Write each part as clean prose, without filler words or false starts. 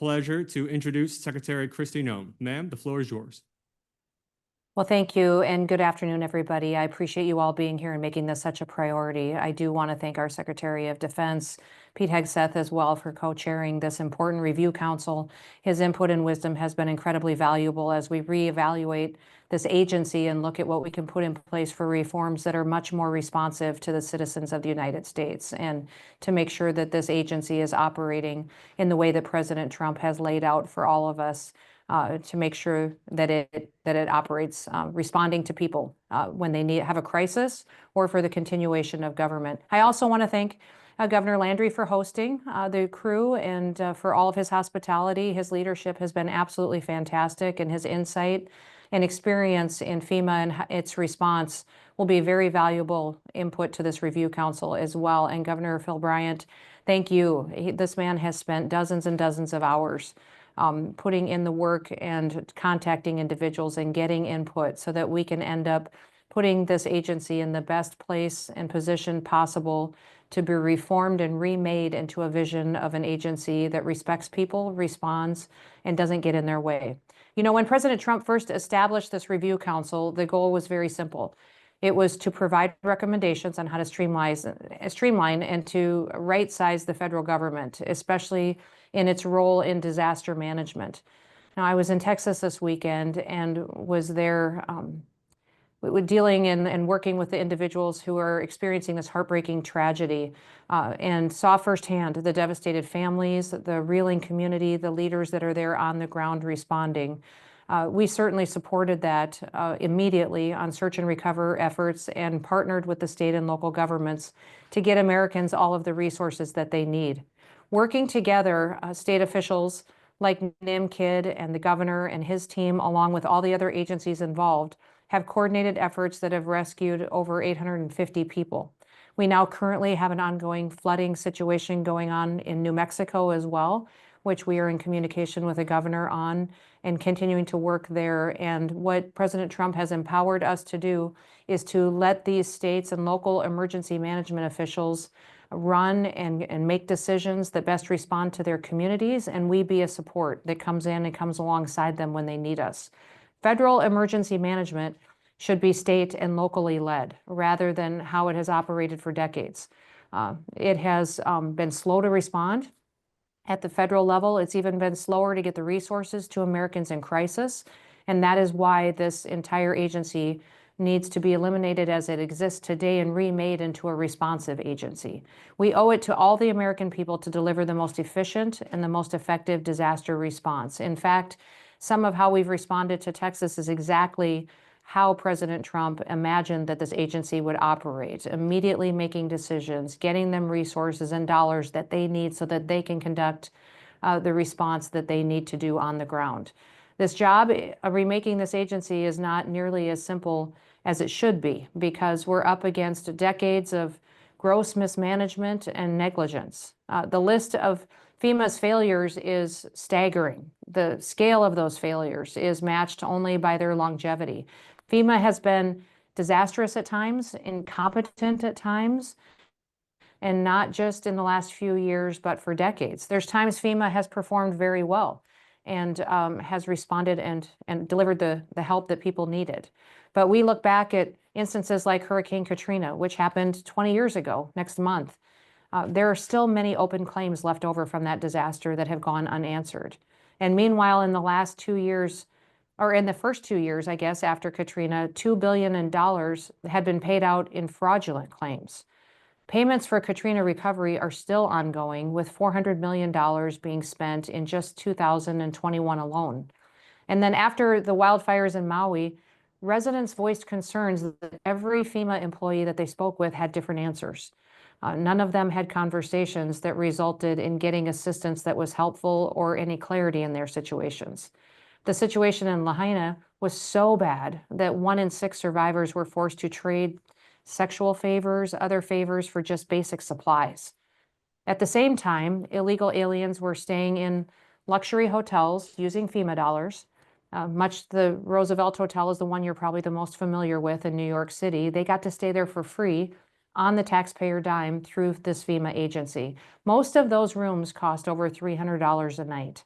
pleasure to introduce Secretary Kristi Noem. Ma'am, the floor is yours. Well, thank you, and good afternoon, everybody. I appreciate you all being here and making this such a priority. I do want to thank our Secretary of Defense, Pete Hegseth, as well for co-chairing this important review council. His input and wisdom has been incredibly valuable as we reevaluate this agency and look at what we can put in place for reforms that are much more responsive to the citizens of the United States, and to make sure that this agency is operating in the way that President Trump has laid out for all of us. To make sure that it operates responding to people when they have a crisis or for the continuation of government. I also want to thank Governor Landry for hosting the crew and for all of his hospitality. His leadership has been absolutely fantastic, and his insight and experience in FEMA and its response will be very valuable input to this review council as well. And Governor Phil Bryant, thank you. This man has spent dozens and dozens of hours putting in the work and contacting individuals and getting input so that we can end up putting this agency in the best place and position possible to be reformed and remade into a vision of an agency that respects people, responds, and doesn't get in their way. You know, when President Trump first established this review council, the goal was very simple. It was to provide recommendations on how to streamline and to right-size the federal government, especially in its role in disaster management. Now, I was in Texas this weekend and was there dealing and working with the individuals who are experiencing this heartbreaking tragedy and saw firsthand the devastated families, the reeling community, the leaders that are there on the ground responding. We certainly supported that immediately on search and recover efforts and partnered with the state and local governments to get Americans all of the resources that they need. Working together, state officials like Noem and the governor and his team, along with all the other agencies involved, have coordinated efforts that have rescued over 850 people. We now currently have an ongoing flooding situation going on in New Mexico as well, which we are in communication with the governor on and continuing to work there. And what President Trump has empowered us to do is to let these states and local emergency management officials run and make decisions that best respond to their communities, and we be a support that comes in and comes alongside them when they need us. Federal emergency management should be state and locally led rather than how it has operated for decades. It has been slow to respond at the federal level. It's even been slower to get the resources to Americans in crisis, and that is why this entire agency needs to be eliminated as it exists today and remade into a responsive agency. We owe it to all the American people to deliver the most efficient and the most effective disaster response. In fact, some of how we've responded to Texas is exactly how President Trump imagined that this agency would operate, immediately making decisions, getting them resources and dollars that they need so that they can conduct the response that they need to do on the ground. This job of remaking this agency is not nearly as simple as it should be, because we're up against decades of gross mismanagement and negligence. The list of FEMA's failures is staggering. The scale of those failures is matched only by their longevity. FEMA has been disastrous at times, incompetent at times, and not just in the last few years, but for decades. There's times FEMA has performed very well and has responded and delivered the help that people needed. But we look back at instances like Hurricane Katrina, which happened 20 years ago next month. There are still many open claims left over from that disaster that have gone unanswered. And meanwhile, in the last 2 years, or in the first 2 years, I guess, after Katrina, $2 billion had been paid out in fraudulent claims. Payments for Katrina recovery are still ongoing, with $400 million being spent in just 2021 alone. And then after the wildfires in Maui, residents voiced concerns that every FEMA employee that they spoke with had different answers. None of them had conversations that resulted in getting assistance that was helpful or any clarity in their situations. The situation in Lahaina was so bad that 1 in 6 survivors were forced to trade sexual favors, other favors for just basic supplies. At the same time, illegal aliens were staying in luxury hotels using FEMA dollars. The Roosevelt Hotel is the one you're probably the most familiar with in New York City. They got to stay there for free on the taxpayer dime through this FEMA agency. Most of those rooms cost over $300 a night.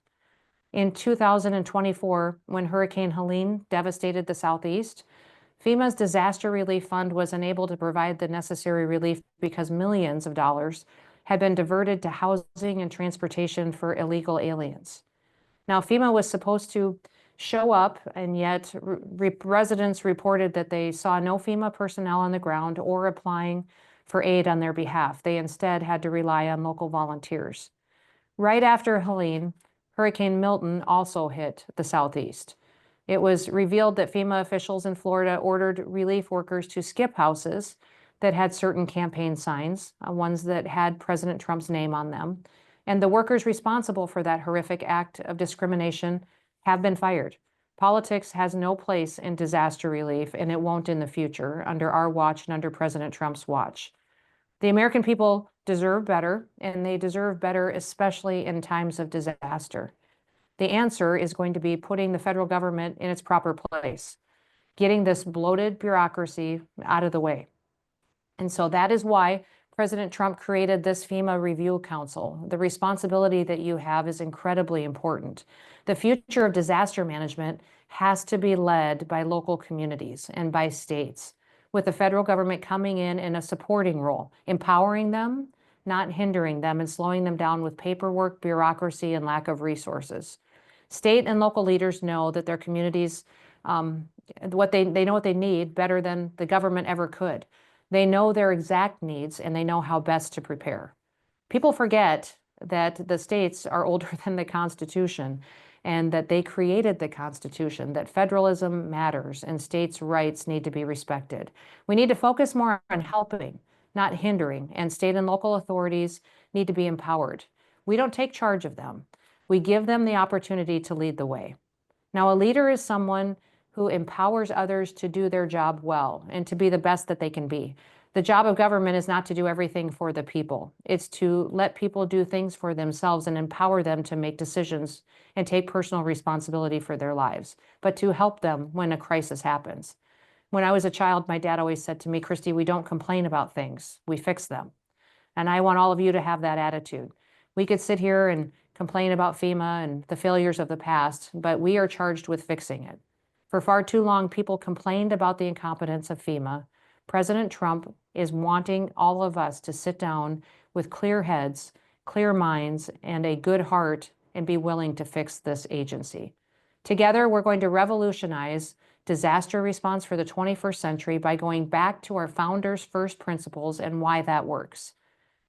In 2024, when Hurricane Helene devastated the Southeast, FEMA's disaster relief fund was unable to provide the necessary relief because millions of dollars had been diverted to housing and transportation for illegal aliens. Now, FEMA was supposed to show up, and yet residents reported that they saw no FEMA personnel on the ground or applying for aid on their behalf. They instead had to rely on local volunteers. Right after Helene, Hurricane Milton also hit the Southeast. It was revealed that FEMA officials in Florida ordered relief workers to skip houses that had certain campaign signs, ones that had President Trump's name on them. And the workers responsible for that horrific act of discrimination have been fired. Politics has no place in disaster relief, and it won't in the future under our watch and under President Trump's watch. The American people deserve better, and they deserve better especially in times of disaster. The answer is going to be putting the federal government in its proper place, getting this bloated bureaucracy out of the way. And so that is why President Trump created this FEMA Review Council. The responsibility that you have is incredibly important. The future of disaster management has to be led by local communities and by states, with the federal government coming in a supporting role, empowering them, not hindering them and slowing them down with paperwork, bureaucracy, and lack of resources. State and local leaders know that their communities, they know what they need better than the government ever could. They know their exact needs, and they know how best to prepare. People forget that the states are older than the Constitution, and that they created the Constitution, that federalism matters and states' rights need to be respected. We need to focus more on helping, not hindering, and state and local authorities need to be empowered. We don't take charge of them. We give them the opportunity to lead the way. Now, a leader is someone who empowers others to do their job well and to be the best that they can be. The job of government is not to do everything for the people. It's to let people do things for themselves and empower them to make decisions and take personal responsibility for their lives, but to help them when a crisis happens. When I was a child, my dad always said to me, "Kristi, we don't complain about things, we fix them." And I want all of you to have that attitude. We could sit here and complain about FEMA and the failures of the past, but we are charged with fixing it. For far too long, people complained about the incompetence of FEMA. President Trump is wanting all of us to sit down with clear heads, clear minds, and a good heart and be willing to fix this agency. Together, we're going to revolutionize disaster response for the 21st century by going back to our founders' first principles and why that works.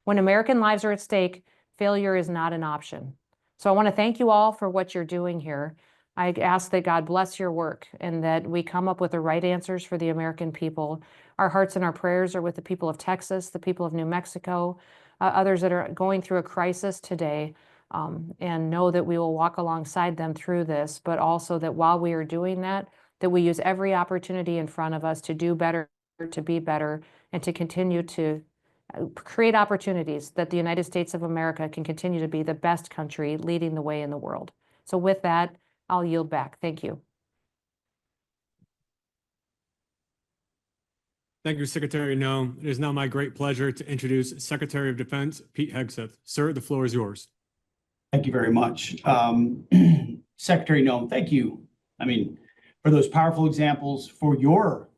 When American lives are at stake, failure is not an option. So I want to thank you all for what you're doing here. I ask that God bless your work and that we come up with the right answers for the American people. Our hearts and our prayers are with the people of Texas, the people of New Mexico, others that are going through a crisis today, and know that we will walk alongside them through this, but also that while we are doing that, that we use every opportunity in front of us to do better, to be better, and to continue to create opportunities that the United States of America can continue to be the best country leading the way in the world. So with that, I'll yield back. Thank you. Thank you, Secretary Noem. It is now my great pleasure to introduce Secretary of Defense Pete Hegseth. Sir, the floor is yours. Thank you very much. Secretary Noem, thank you. For those powerful examples, for your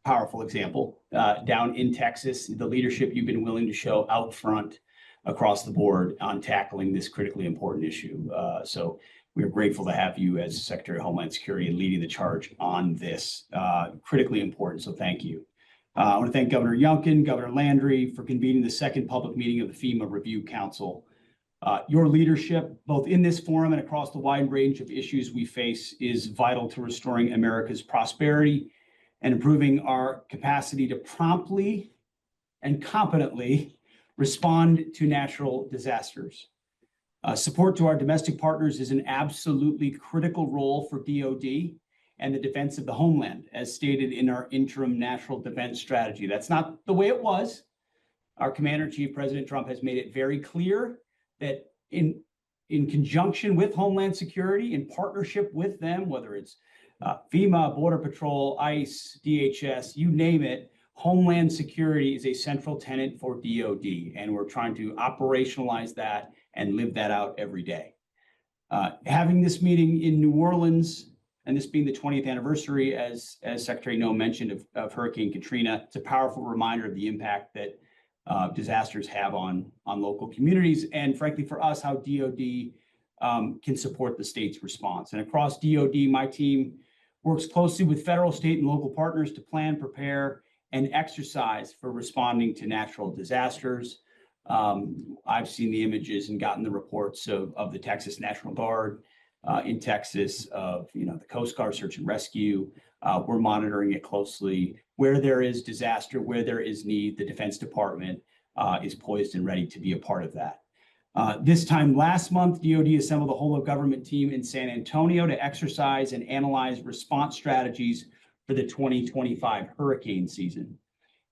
powerful example down in Texas, the leadership you've been willing to show out front across the board on tackling this critically important issue. So we are grateful to have you as Secretary of Homeland Security and leading the charge on this critically important. So thank you. I want to thank Governor Youngkin, Governor Landry for convening the second public meeting of the FEMA Review Council. Your leadership, both in this forum and across the wide range of issues we face, is vital to restoring America's prosperity and improving our capacity to promptly and competently respond to natural disasters. Support to our domestic partners is an absolutely critical role for DoD and the defense of the homeland, as stated in our interim national defense strategy. That's not the way it was. Our Commander-in-Chief, President Trump, has made it very clear that in conjunction with Homeland Security, in partnership with them, whether it's FEMA, Border Patrol, ICE, DHS, you name it, Homeland Security is a central tenet for DoD, and we're trying to operationalize that and live that out every day. Having this meeting in New Orleans, and this being the 20th anniversary, as Secretary Noem mentioned, of Hurricane Katrina, it's a powerful reminder of the impact that disasters have on local communities, and frankly, for us, how DoD can support the state's response. And across DoD, my team works closely with federal, state, and local partners to plan, prepare, and exercise for responding to natural disasters. I've seen the images and gotten the reports of the Texas National Guard in Texas, of the Coast Guard search and rescue. We're monitoring it closely. Where there is disaster, where there is need, the Defense Department is poised and ready to be a part of that. This time last month, DoD assembled a whole of government team in San Antonio to exercise and analyze response strategies for the 2025 hurricane season.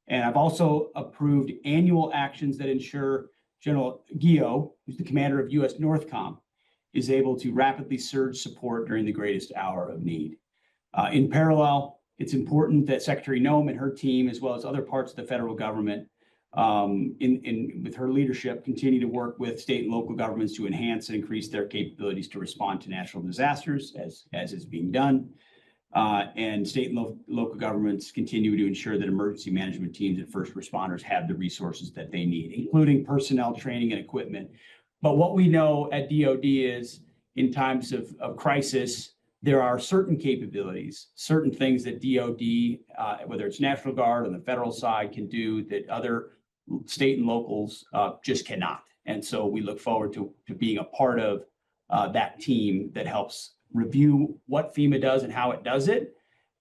And I've also approved annual actions that ensure General Gio, who's the commander of U.S. NORTHCOM, is able to rapidly surge support during the greatest hour of need. In parallel, it's important that Secretary Noem and her team, as well as other parts of the federal government, with her leadership, continue to work with state and local governments to enhance and increase their capabilities to respond to natural disasters, as is being done. And state and local governments continue to ensure that emergency management teams and first responders have the resources that they need, including personnel, training, and equipment. But what we know at DoD is, in times of crisis, there are certain capabilities, certain things that DoD, whether it's National Guard on the federal side, can do that other state and locals just cannot. And so we look forward to being a part of that team that helps review what FEMA does and how it does it.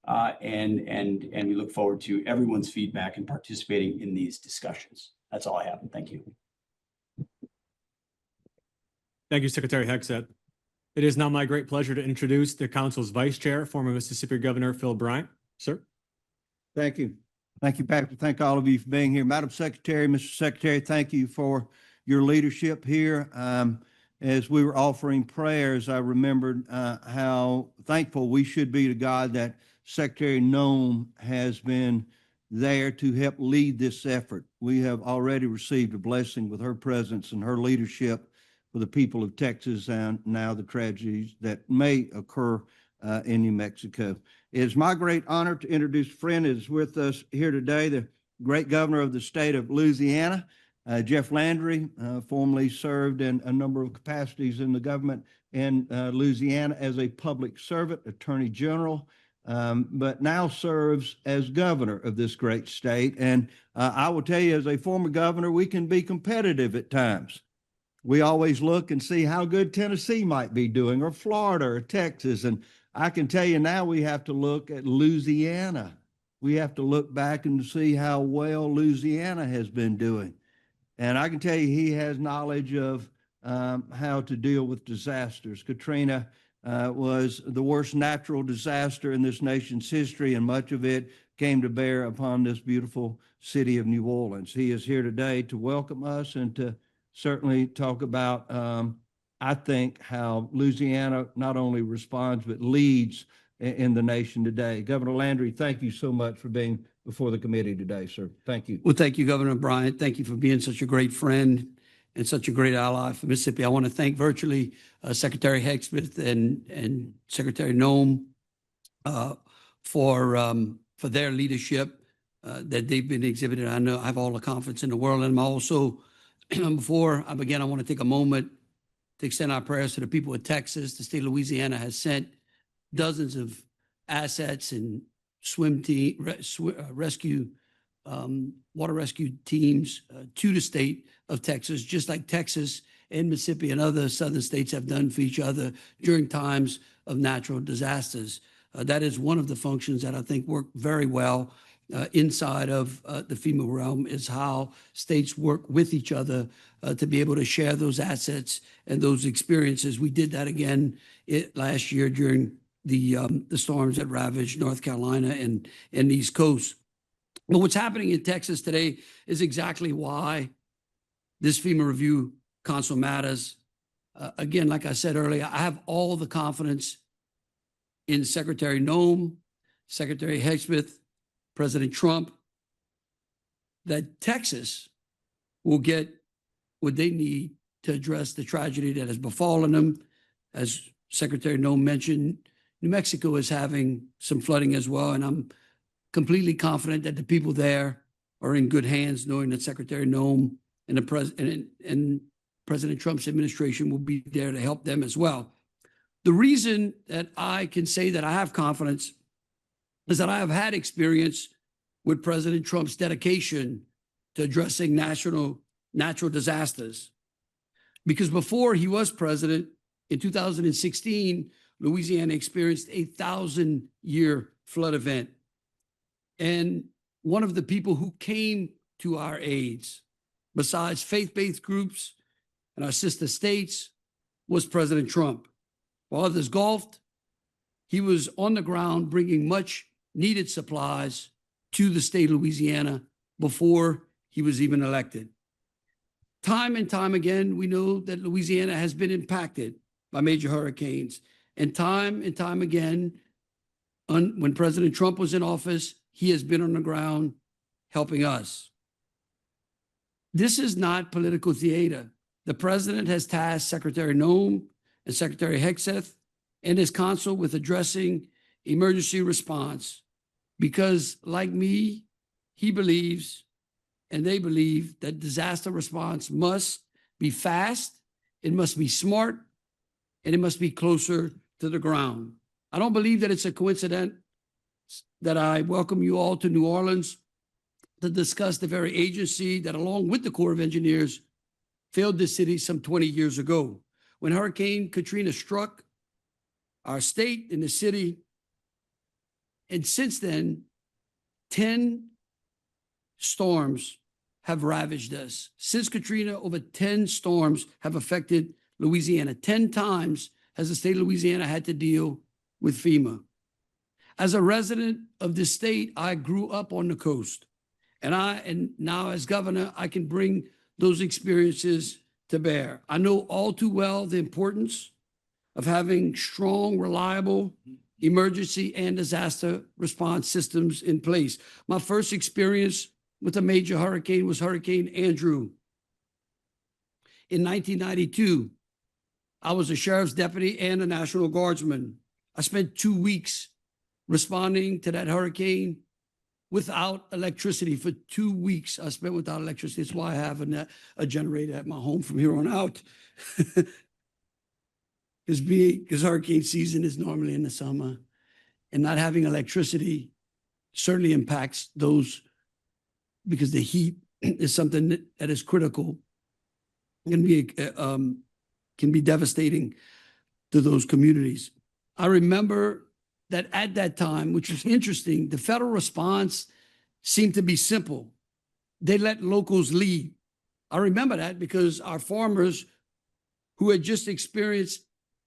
And we look forward to everyone's feedback and participating in these discussions. That's all I have. And thank you. Thank you, Secretary Hegseth. It is now my great pleasure to introduce the Council's Vice Chair, former Mississippi Governor Phil Bryant. Sir. Thank you. Thank you, Patrick. Thank all of you for being here. Madam Secretary, Mr. Secretary, thank you for your leadership here. As we were offering prayers, I remembered how thankful we should be to God that Secretary Noem has been there to help lead this effort. We have already received a blessing with her presence and her leadership for the people of Texas, and now the tragedies that may occur in New Mexico. It is my great honor to introduce a friend who is with us here today, the great governor of the state of Louisiana, Jeff Landry, formerly served in a number of capacities in the government in Louisiana as a public servant, attorney general, but now serves as governor of this great state. And I will tell you, as a former governor, we can be competitive at times. We always look and see how good Tennessee might be doing, or Florida, or Texas. And I can tell you now we have to look at Louisiana. We have to look back and see how well Louisiana has been doing. And I can tell you he has knowledge of how to deal with disasters. Katrina was the worst natural disaster in this nation's history, and much of it came to bear upon this beautiful city of New Orleans. He is here today to welcome us and to certainly talk about, I think, how Louisiana not only responds, but leads in the nation today. Governor Landry, thank you so much for being before the committee today, sir. Thank you. Well, thank you, Governor Bryant. Thank you for being such a great friend and such a great ally for Mississippi. I want to thank virtually Secretary Hegseth and Secretary Noem for their leadership that they've been exhibiting. I know I have all the confidence in the world, and I'm also, before I begin, I want to take a moment to extend our prayers to the people of Texas. The state of Louisiana has sent dozens of assets and rescue, water rescue teams to the state of Texas, just like Texas and Mississippi and other southern states have done for each other during times of natural disasters. That is one of the functions that I think work very well inside of the FEMA realm, is how states work with each other to be able to share those assets and those experiences. We did that again last year during the storms that ravaged North Carolina and the East Coast. But what's happening in Texas today is exactly why this FEMA Review Council matters. Again, like I said earlier, I have all the confidence in Secretary Noem, Secretary Hegseth, President Trump, that Texas will get what they need to address the tragedy that has befallen them. As Secretary Noem mentioned, New Mexico is having some flooding as well, and I'm completely confident that the people there are in good hands, knowing that Secretary Noem and the President and President Trump's administration will be there to help them as well. The reason that I can say that I have confidence is that I have had experience with President Trump's dedication to addressing natural disasters. Because before he was president, in 2016, Louisiana experienced a 1,000-year flood event. And one of the people who came to our aids, besides faith-based groups and our sister states, was President Trump. While others golfed, he was on the ground bringing much needed supplies to the state of Louisiana before he was even elected. Time and time again, we know that Louisiana has been impacted by major hurricanes. And time again, when President Trump was in office, he has been on the ground helping us. This is not political theater. The president has tasked Secretary Noem and Secretary Hegseth and his council with addressing emergency response because, like me, he believes and they believe that disaster response must be fast, it must be smart, and it must be closer to the ground. I don't believe that it's a coincidence that I welcome you all to New Orleans to discuss the very agency that, along with the Corps of Engineers, failed the city some 20 years ago. When Hurricane Katrina struck our state and the city, and since then, 10 storms have ravaged us. Since Katrina, over 10 storms have affected Louisiana. 10 times has the state of Louisiana had to deal with FEMA. As a resident of this state, I grew up on the coast. And now as governor, I can bring those experiences to bear. I know all too well the importance of having strong, reliable emergency and disaster response systems in place. My first experience with a major hurricane was Hurricane Andrew. In 1992, I was a sheriff's deputy and a National Guardsman. I spent 2 weeks responding to that hurricane without electricity. For 2 weeks, I spent without electricity. That's why I have a generator at my home from here on out. Because hurricane season is normally in the summer, and not having electricity certainly impacts those, because the heat is something that is critical, can be devastating to those communities. I remember that at that time, which was interesting, the federal response seemed to be simple. They let locals lead. I remember that because our farmers who had just experienced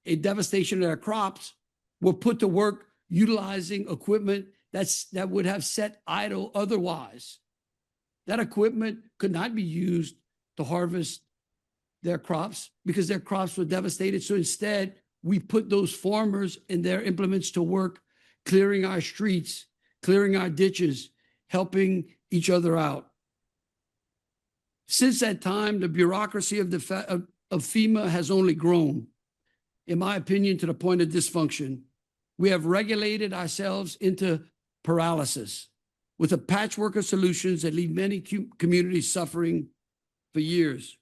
a devastation of their crops were put to work utilizing equipment that would have set idle otherwise. That equipment could not be used to harvest their crops because their crops were devastated. So instead, we put those farmers and their implements to work, clearing our streets, clearing our ditches, helping each other out. Since that time, the bureaucracy of FEMA has only grown, in my opinion, to the point of dysfunction. We have regulated ourselves into paralysis with a patchwork of solutions that leave many communities suffering for years.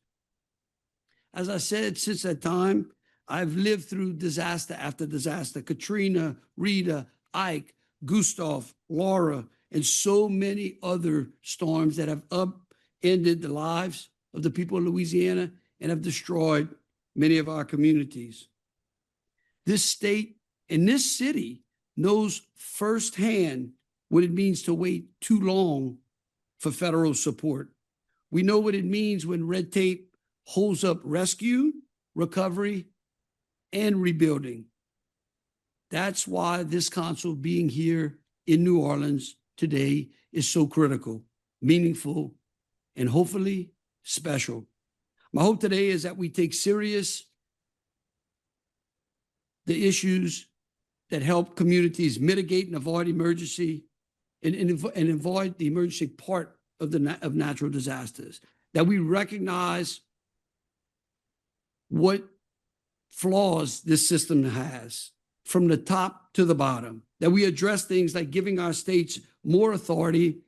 As I said, since that time, I've lived through disaster after disaster: Katrina, Rita, Ike, Gustav, Laura, and so many other storms that have upended the lives of the people of Louisiana and have destroyed many of our communities. This state and this city knows firsthand what it means to wait too long for federal support. We know what it means when red tape holds up rescue, recovery, and rebuilding. That's why this council being here in New Orleans today is so critical, meaningful, and hopefully special. My hope today is that we take serious the issues that help communities mitigate and avoid emergency and avoid the emergency part of natural disasters. That we recognize what flaws this system has from the top to the bottom, that we address things like giving our states more authority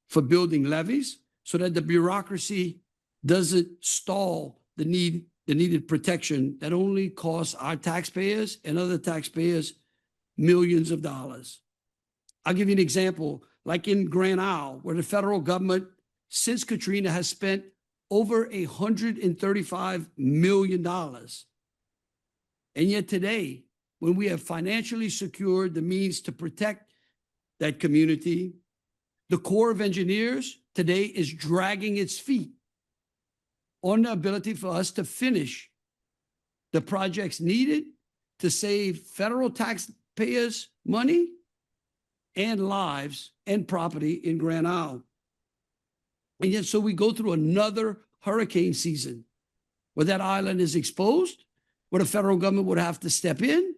for building levees so that the bureaucracy doesn't stall the needed protection that only costs our taxpayers and other taxpayers millions of dollars. I'll give you an example, like in Grand Isle, where the federal government, since Katrina, has spent over $135 million. And yet today, when we have financially secured the means to protect that community, the Corps of Engineers today is dragging its feet on the ability for us to finish the projects needed to save federal taxpayers money and lives and property in Grand Isle. And yet, so we go through another hurricane season where that island is exposed, where the federal government would have to step in,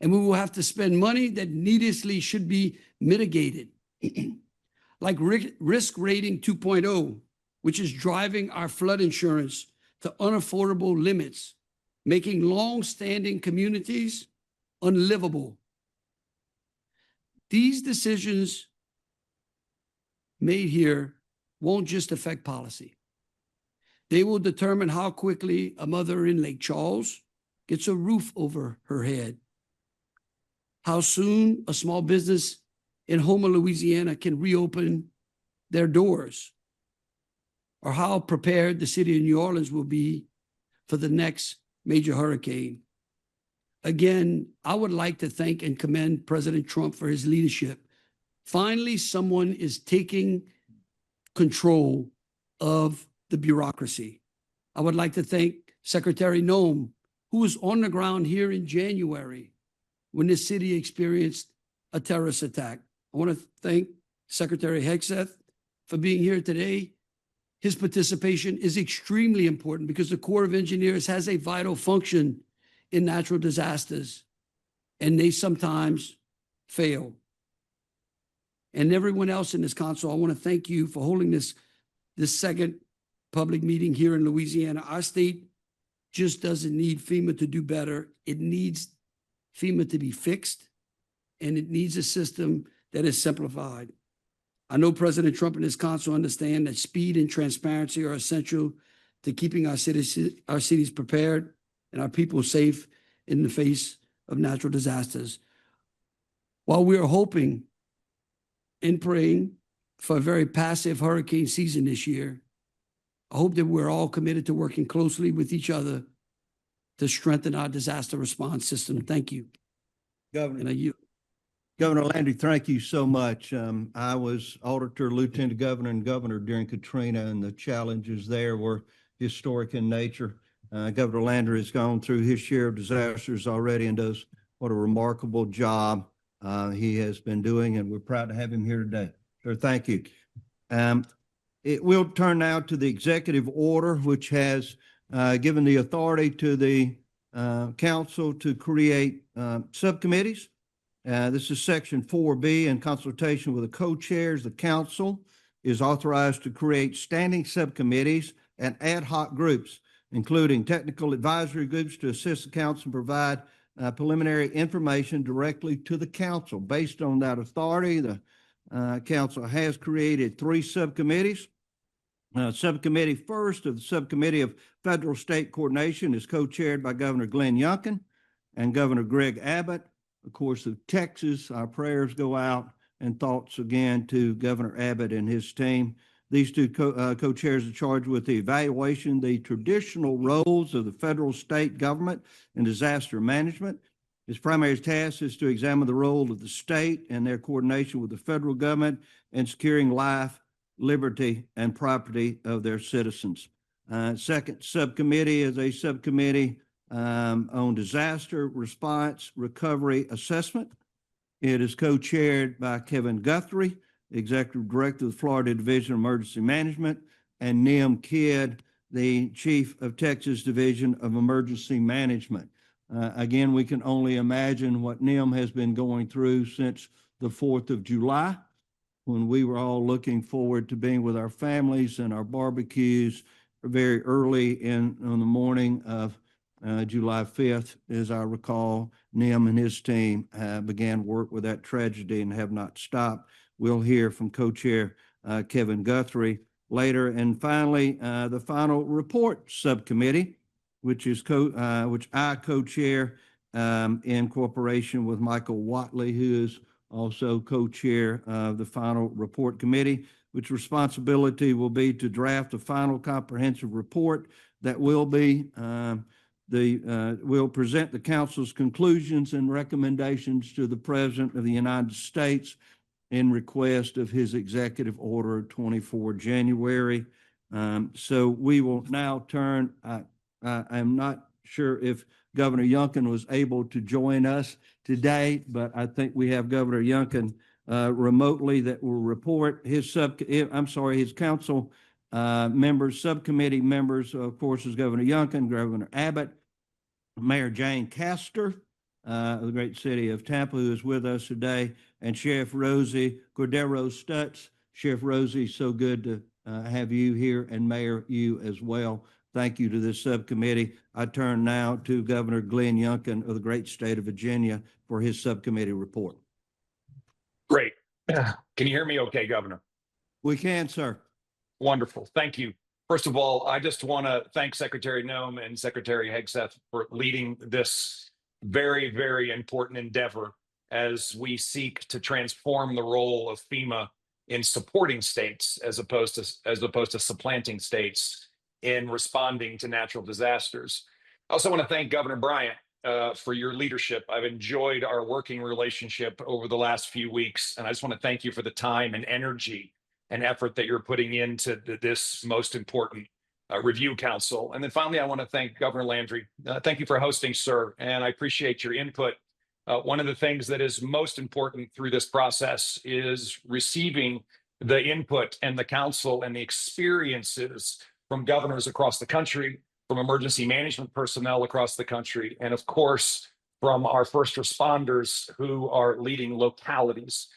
and we will have to spend money that needlessly should be mitigated. Like risk rating 2.0, which is driving our flood insurance to unaffordable limits, making long-standing communities unlivable. These decisions made here won't just affect policy. They will determine how quickly a mother in Lake Charles gets a roof over her head, how soon a small business in Houma, Louisiana can reopen their doors, or how prepared the city of New Orleans will be for the next major hurricane. Again, I would like to thank and commend President Trump for his leadership. Finally, someone is taking control of the bureaucracy. I would like to thank Secretary Noem, who was on the ground here in January when the city experienced a terrorist attack. I want to thank Secretary Hegseth for being here today. His participation is extremely important because the Corps of Engineers has a vital function in natural disasters, and they sometimes fail. And everyone else in this council, I want to thank you for holding this second public meeting here in Louisiana. Our state just doesn't need FEMA to do better. It needs FEMA to be fixed, and it needs a system that is simplified. I know President Trump and his council understand that speed and transparency are essential to keeping our cities prepared and our people safe in the face of natural disasters. While we are hoping and praying for a very passive hurricane season this year, I hope that we're all committed to working closely with each other to strengthen our disaster response system. Thank you. Governor. And Governor Landry, thank you so much. I was Auditor, Lieutenant Governor, and Governor during Katrina, and the challenges there were historic in nature. Governor Landry has gone through his share of disasters already and does what a remarkable job he has been doing, and we're proud to have him here today. So thank you. We'll turn now to the executive order, which has given the authority to the council to create subcommittees. This is section 4B. In consultation with the co-chairs, the council is authorized to create standing subcommittees and ad hoc groups, including technical advisory groups to assist the council and provide preliminary information directly to the council. Based on that authority, the council has created 3 subcommittees. Subcommittee first of the Subcommittee of Federal State Coordination is co-chaired by Governor Glenn Youngkin and Governor Greg Abbott. Of course, of Texas, our prayers go out and thoughts again to Governor Abbott and his team. These 2 co-chairs are charged with the evaluation, the traditional roles of the federal state government and disaster management. His primary task is to examine the role of the state and their coordination with the federal government in securing life, liberty, and property of their citizens. Second subcommittee is a subcommittee on disaster response recovery assessment. It is co-chaired by Kevin Guthrie, Executive Director of the Florida Division of Emergency Management, and Noem Kidd, the Chief of Texas Division of Emergency Management. Again, we can only imagine what Noem has been going through since the 4th of July, when we were all looking forward to being with our families and our barbecues very early on the morning of July 5th, as I recall. Noem and his team began work with that tragedy and have not stopped. We'll hear from co-chair Kevin Guthrie later. And finally, the final report subcommittee, which I co-chair in cooperation with Michael Watley, who is also co-chair of the final report committee, which responsibility will be to draft a final comprehensive report that will be will present the council's conclusions and recommendations to the President of the United States in request of his executive order 24 January. So we will now turn, I'm not sure if Governor Youngkin was able to join us today, but I think we have Governor Youngkin remotely that will report his council members, subcommittee members, of course, is Governor Youngkin, Governor Abbott, Mayor Jane Castor of the great city of Tampa, who is with us today, and Sheriff Rosie Cordero Stutz. Sheriff Rosie, so good to have you here, and Mayor, you as well. Thank you to this subcommittee. I turn now to Governor Glenn Youngkin of the great state of Virginia for his subcommittee report. Great. Can you hear me okay, Governor? We can, sir. Wonderful. Thank you. First of all, I just want to thank Secretary Noem and Secretary Hegseth for leading this very, very important endeavor as we seek to transform the role of FEMA in supporting states as opposed to supplanting states in responding to natural disasters. I also want to thank Governor Bryant for your leadership. I've enjoyed our working relationship over the last few weeks, and I just want to thank you for the time and energy and effort that you're putting into this most important review council. And then finally, I want to thank Governor Landry. Thank you for hosting, sir, and I appreciate your input. One of the things that is most important through this process is receiving the input and the council and the experiences from governors across the country, from emergency management personnel across the country, and of course, from our first responders who are leading localities.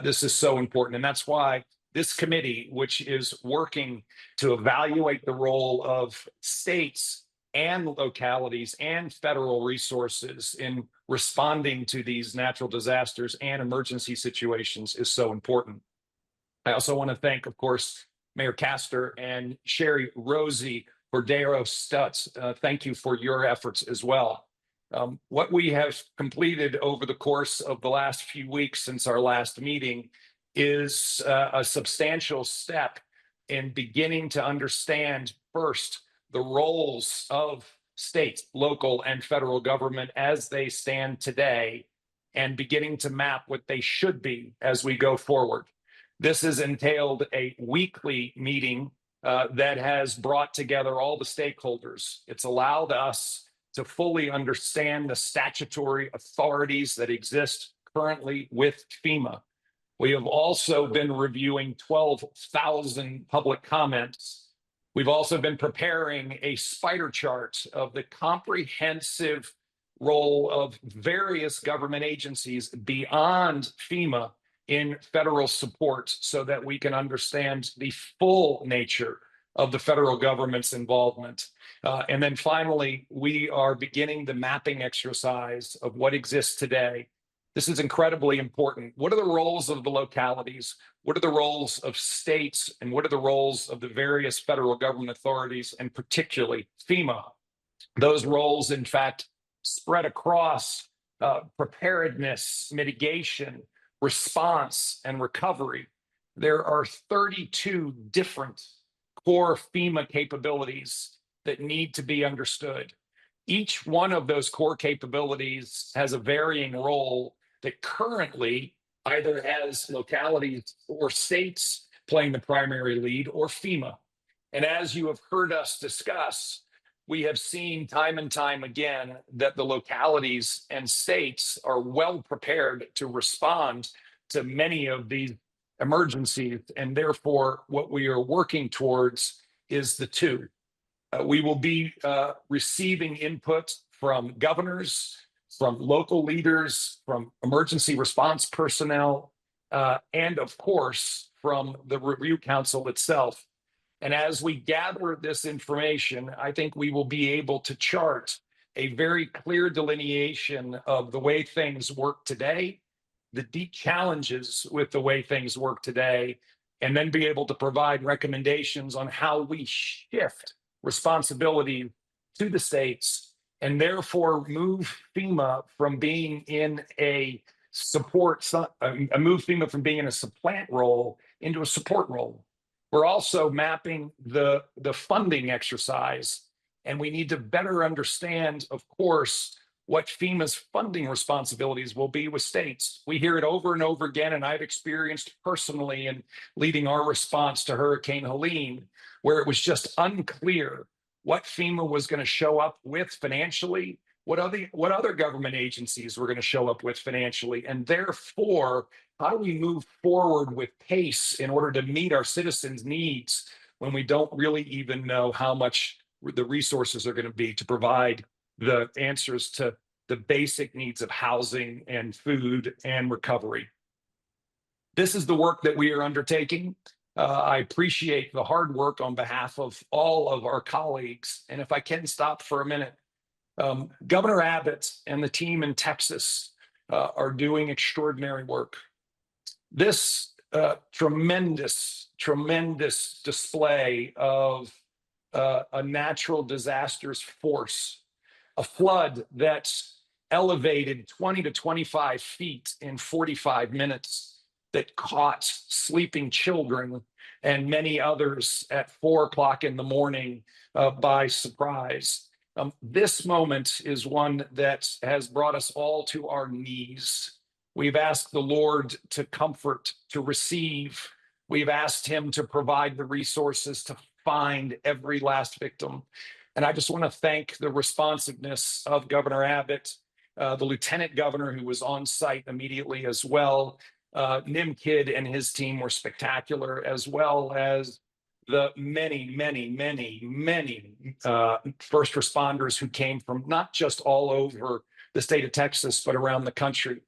This is so important, and that's why this committee, which is working to evaluate the role of states and localities and federal resources in responding to these natural disasters and emergency situations, is so important. I also want to thank, of course, Mayor Castor and Sherry Rosie Cordero Stutz. Thank you for your efforts as well. What we have completed over the course of the last few weeks since our last meeting is a substantial step in beginning to understand first the roles of state, local, and federal government as they stand today, and beginning to map what they should be as we go forward. This has entailed a weekly meeting that has brought together all the stakeholders. It's allowed us to fully understand the statutory authorities that exist currently with FEMA. We have also been reviewing 12,000 public comments. We've also been preparing a spider chart of the comprehensive role of various government agencies beyond FEMA in federal support so that we can understand the full nature of the federal government's involvement. And then finally, we are beginning the mapping exercise of what exists today. This is incredibly important. What are the roles of the localities? What are the roles of states? And what are the roles of the various federal government authorities, and particularly FEMA? Those roles, in fact, spread across preparedness, mitigation, response, and recovery. There are 32 different core FEMA capabilities that need to be understood. Each one of those core capabilities has a varying role that currently either has localities or states playing the primary lead, or FEMA. And as you have heard us discuss, we have seen time and time again that the localities and states are well prepared to respond to many of these emergencies. And therefore, what we are working towards is the two. We will be receiving input from governors, from local leaders, from emergency response personnel, and of course, from the Review Council itself. And as we gather this information, I think we will be able to chart a very clear delineation of the way things work today, the deep challenges with the way things work today, and then be able to provide recommendations on how we shift responsibility to the states and therefore move FEMA from being in a move FEMA from being in a supplant role into a support role. We're also mapping the funding exercise, and we need to better understand, of course, what FEMA's funding responsibilities will be with states. We hear it over and over again, and I've experienced personally in leading our response to Hurricane Helene, where it was just unclear what FEMA was going to show up with financially, what other government agencies were going to show up with financially, and therefore, how do we move forward with pace in order to meet our citizens' needs when we don't really even know how much the resources are going to be to provide the answers to the basic needs of housing and food and recovery. This is the work that we are undertaking. I appreciate the hard work on behalf of all of our colleagues. And if I can stop for a minute, Governor Abbott and the team in Texas are doing extraordinary work. This tremendous display of a natural disasters force, a flood that's elevated 20 to 25 feet in 45 minutes, that caught sleeping children and many others at 4 o'clock in the morning by surprise. This moment is one that has brought us all to our knees. We've asked the Lord to comfort, to receive. We've asked him to provide the resources to find every last victim. And I just want to thank the responsiveness of Governor Abbott, the lieutenant governor who was on site immediately as well. Nim Kidd and his team were spectacular, as well as the many first responders who came from not just all over the state of Texas, but around the country.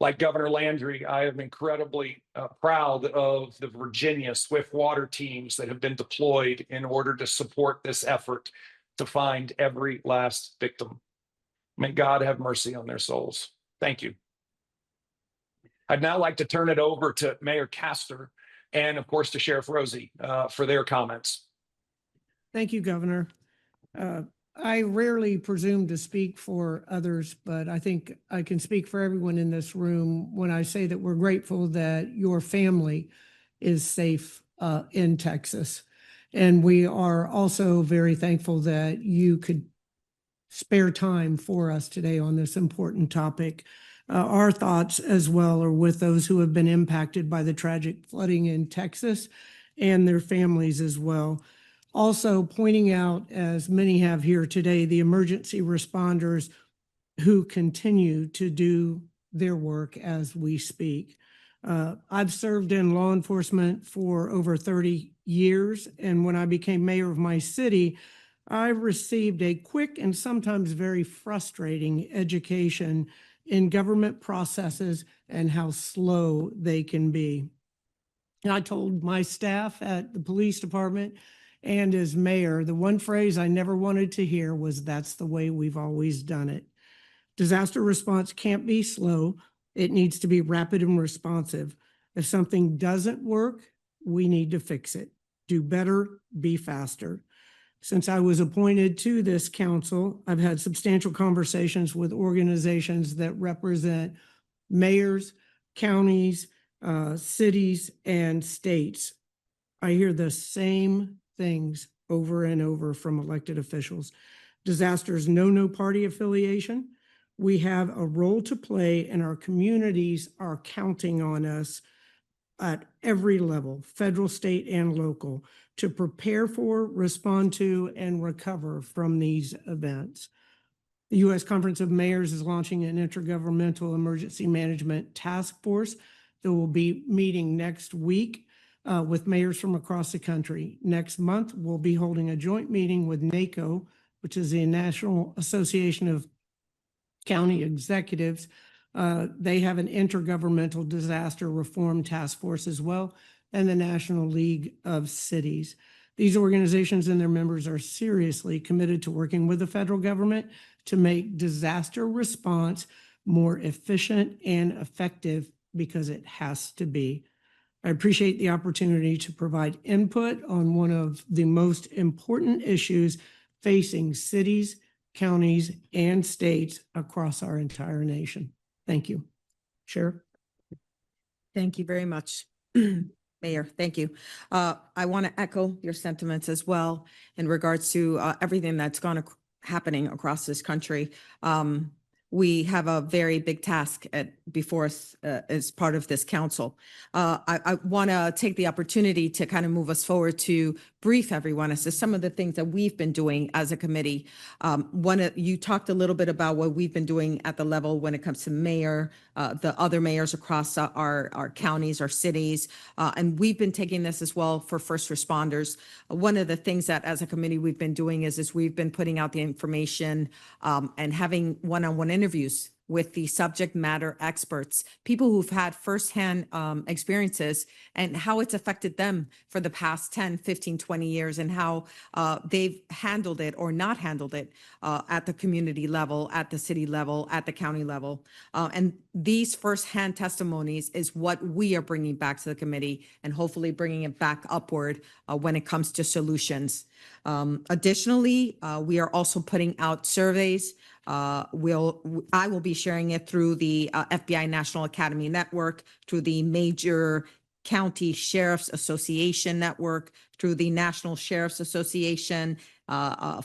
Like Governor Landry, I am incredibly proud of the Virginia Swift Water teams that have been deployed in order to support this effort to find every last victim. May God have mercy on their souls. Thank you. I'd now like to turn it over to Mayor Castor and, of course, to Sheriff Rosie for their comments. Thank you, Governor. I rarely presume to speak for others, but I think I can speak for everyone in this room when I say that we're grateful that your family is safe in Texas. And we are also very thankful that you could spare time for us today on this important topic. Our thoughts as well are with those who have been impacted by the tragic flooding in Texas and their families as well. Also pointing out, as many have here today, the emergency responders who continue to do their work as we speak. I've served in law enforcement for over 30 years, and when I became mayor of my city, I received a quick and sometimes very frustrating education in government processes and how slow they can be. And I told my staff at the police department and as mayor, the one phrase I never wanted to hear was, "That's the way we've always done it." Disaster response can't be slow. It needs to be rapid and responsive. If something doesn't work, we need to fix it. Do better, be faster. Since I was appointed to this council, I've had substantial conversations with organizations that represent mayors, counties, cities, and states. I hear the same things over and over from elected officials. Disasters know no party affiliation. We have a role to play, and our communities are counting on us at every level, federal, state, and local, to prepare for, respond to, and recover from these events. The U.S. Conference of Mayors is launching an intergovernmental emergency management task force that will be meeting next week with mayors from across the country. Next month, we'll be holding a joint meeting with NACO, which is the National Association of County Executives. They have an intergovernmental disaster reform task force as well, and the National League of Cities. These organizations and their members are seriously committed to working with the federal government to make disaster response more efficient and effective because it has to be. I appreciate the opportunity to provide input on one of the most important issues facing cities, counties, and states across our entire nation. Thank you. Sheriff? Thank you very much, Mayor. Thank you. I want to echo your sentiments as well in regards to everything that's happening across this country. We have a very big task before us as part of this council. I want to take the opportunity to kind of move us forward to brief everyone as to some of the things that we've been doing as a committee. You talked a little bit about what we've been doing at the level when it comes to mayor, the other mayors across our counties, our cities, and we've been taking this as well for first responders. One of the things that as a committee we've been doing is we've been putting out the information and having one-on-one interviews with the subject matter experts, people who've had firsthand experiences and how it's affected them for the past 10, 15, 20 years and how they've handled it or not handled it at the community level, at the city level, at the county level. And these firsthand testimonies is what we are bringing back to the committee and hopefully bringing it back upward when it comes to solutions. Additionally, we are also putting out surveys. I will be sharing it through the FBI National Academy Network, through the major County Sheriff's Association Network, through the National Sheriff's Association, the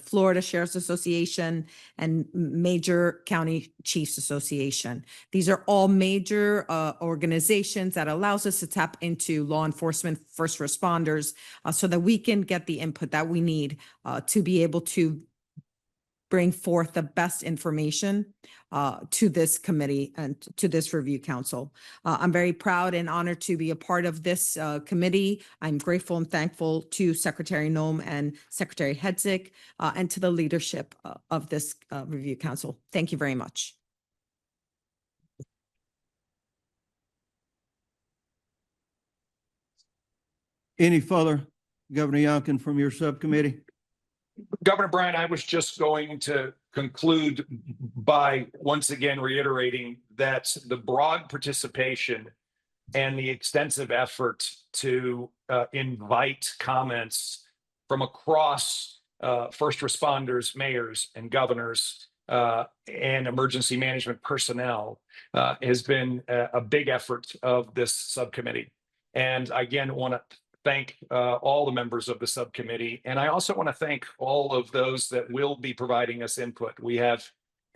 Florida Sheriff's Association, and Major County Chiefs Association. These are all major organizations that allows us to tap into law enforcement, first responders, so that we can get the input that we need to be able to bring forth the best information to this committee and to this review council. I'm very proud and honored to be a part of this committee. I'm grateful and thankful to Secretary Noem and Secretary Hegseth and to the leadership of this review council. Thank you very much. Any further, Governor Youngkin, from your subcommittee? Governor Bryant, I was just going to conclude by once again reiterating that the broad participation and the extensive effort to invite comments from across first responders, mayors, and governors and emergency management personnel has been a big effort of this subcommittee. And again, want to thank all the members of the subcommittee. And I also want to thank all of those that will be providing us input. We have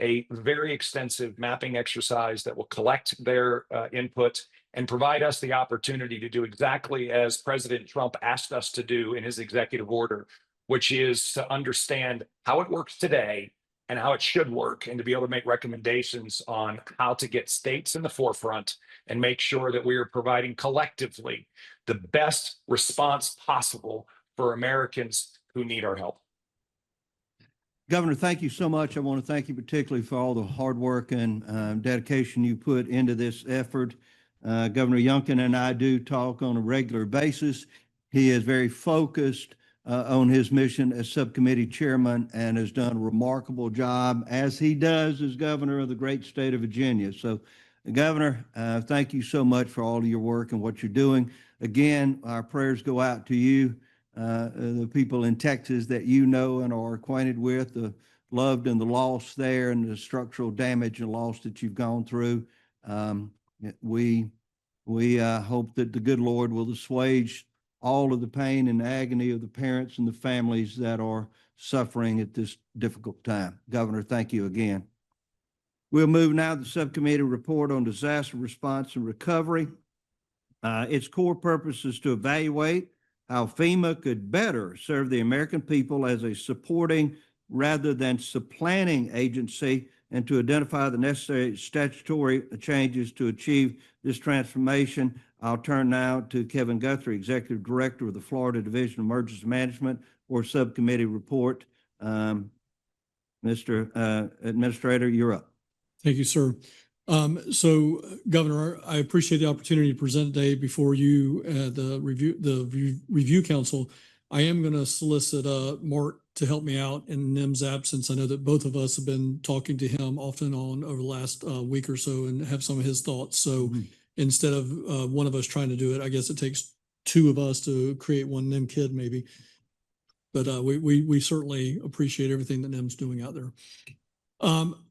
a very extensive mapping exercise that will collect their input and provide us the opportunity to do exactly as President Trump asked us to do in his executive order, which is to understand how it works today and how it should work, and to be able to make recommendations on how to get states in the forefront and make sure that we are providing collectively the best response possible for Americans who need our help. Governor, thank you so much. I want to thank you particularly for all the hard work and dedication you put into this effort. Governor Youngkin and I do talk on a regular basis. He is very focused on his mission as subcommittee chairman and has done a remarkable job, as he does as governor of the great state of Virginia. So, Governor, thank you so much for all of your work and what you're doing. Again, our prayers go out to you, the people in Texas that you know and are acquainted with, the loved and the lost there, and the structural damage and loss that you've gone through. We hope that the good Lord will assuage all of the pain and agony of the parents and the families that are suffering at this difficult time. Governor, thank you again. We'll move now to the subcommittee report on disaster response and recovery. Its core purpose is to evaluate how FEMA could better serve the American people as a supporting rather than supplanting agency, and to identify the necessary statutory changes to achieve this transformation. I'll turn now to Kevin Guthrie, Executive Director of the Florida Division of Emergency Management, for subcommittee report. Mr. Administrator, you're up. Thank you, sir. So, Governor, I appreciate the opportunity to present today before you, the review council. I am going to solicit Mark to help me out in Nim's absence. I know that both of us have been talking to him off and on over the last week or so and have some of his thoughts. So instead of one of us trying to do it, I guess it takes two of us to create one Nim kid maybe. But we certainly appreciate everything that Nim's doing out there.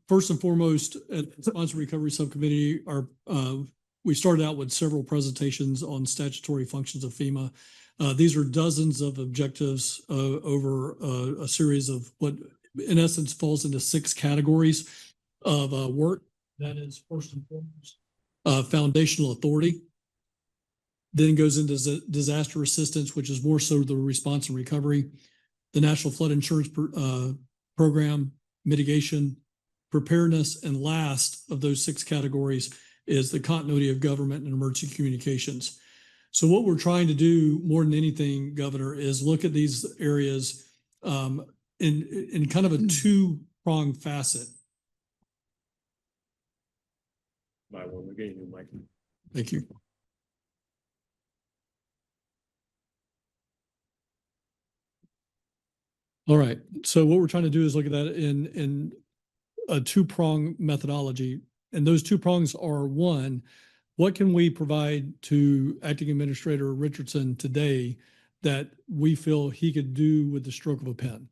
First and foremost, at the Sponsor Recovery Subcommittee, we started out with several presentations on statutory functions of FEMA. These are dozens of objectives over a series of what, in essence, falls into 6 categories of work. That is, first and foremost, foundational authority. Then goes into disaster assistance, which is more so the response and recovery, the National Flood Insurance Program, mitigation, preparedness, and last of those 6 categories is the continuity of government and emergency communications. So what we're trying to do more than anything, Governor, is look at these areas in kind of a 2-pronged facet. Thank you. All right. So what we're trying to do is look at that in a 2-prong methodology. And those 2 prongs are, one, what can we provide to Acting Administrator Richardson today that we feel he could do with the stroke of a pen?